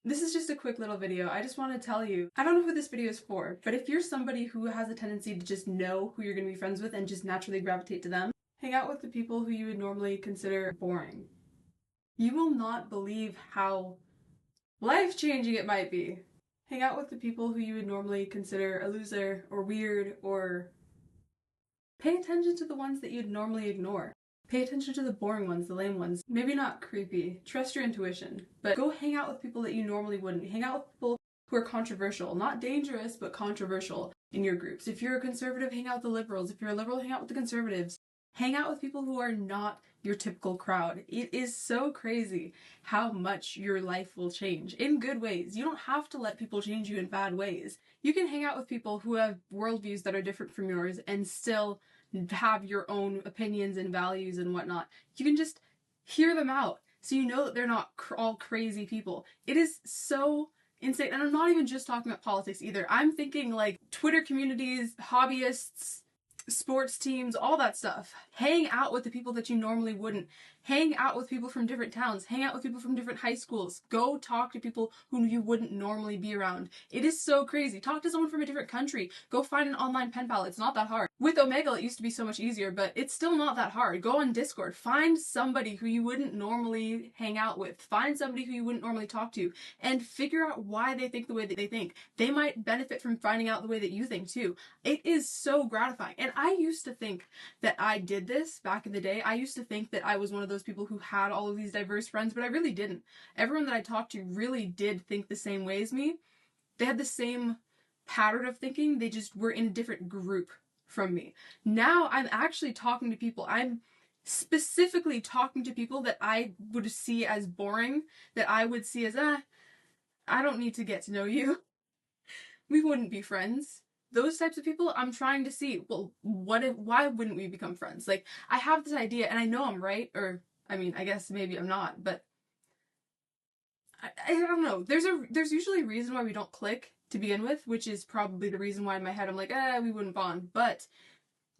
This is just a quick little video. I just want to tell you, I don't know who this video is for, but if you're somebody who has a tendency to just know who you're going to be friends with and just naturally gravitate to them, hang out with the people who you would normally consider boring. You will not believe how life-changing it might be. Hang out with the people who you would normally consider a loser or weird, or pay attention to the ones that you'd normally ignore. Pay attention to the boring ones, the lame ones. Maybe not creepy. Trust your intuition. But go hang out with people that you normally wouldn't. Hang out with people who are controversial. Not dangerous, but controversial in your groups. If you're a conservative, hang out with the liberals. If you're a liberal, hang out with the conservatives. Hang out with people who are not your typical crowd. It is so crazy how much your life will change in good ways. You don't have to let people change you in bad ways. You can hang out with people who have worldviews that are different from yours and still have your own opinions and values and whatnot. You can just hear them out so you know that they're not all crazy people. It is so insane. And I'm not even just talking about politics either. I'm thinking like Twitter communities, hobbyists, sports teams, all that stuff. Hang out with the people that you normally wouldn't. Hang out with people from different towns. Hang out with people from different high schools. Go talk to people who you wouldn't normally be around. It is so crazy. Talk to someone from a different country. Go find an online pen pal. It's not that hard. With Omegle, it used to be so much easier, but it's still not that hard. Go on Discord. Find somebody who you wouldn't normally hang out with. Find somebody who you wouldn't normally talk to, and figure out why they think the way that they think. They might benefit from finding out the way that you think too. It is so gratifying. And I used to think that I did this back in the day. I used to think that I was one of those people who had all of these diverse friends, but I really didn't. Everyone that I talked to really did think the same way as me. They had the same pattern of thinking. They just were in a different group from me. Now I'm actually talking to people. I'm specifically talking to people that I would see as boring, that I would see as, I don't need to get to know you. We wouldn't be friends. Those types of people, I'm trying to see, well, why wouldn't we become friends? Like, I have this idea and I know I'm right, or, I mean, I guess maybe I'm not, but I don't know. There's usually a reason why we don't click to begin with, which is probably the reason why in my head I'm like, we wouldn't bond. But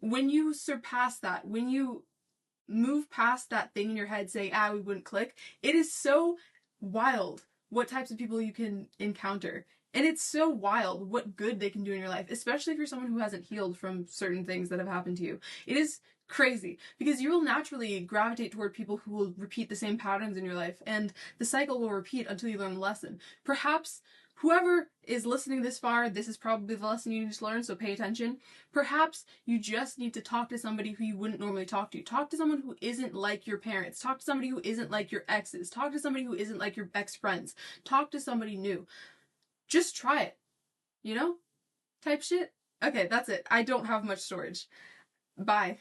when you surpass that, when you move past that thing in your head saying, we wouldn't click, it is so wild what types of people you can encounter. And it's so wild what good they can do in your life, especially if you're someone who hasn't healed from certain things that have happened to you. It is crazy because you will naturally gravitate toward people who will repeat the same patterns in your life, and the cycle will repeat until you learn the lesson. Perhaps whoever is listening this far, this is probably the lesson you need to learn, so pay attention. Perhaps you just need to talk to somebody who you wouldn't normally talk to. Talk to someone who isn't like your parents. Talk to somebody who isn't like your exes. Talk to somebody who isn't like your ex-friends. Talk to somebody new. Just try it, you know? Type shit. Okay, that's it. I don't have much storage. Bye.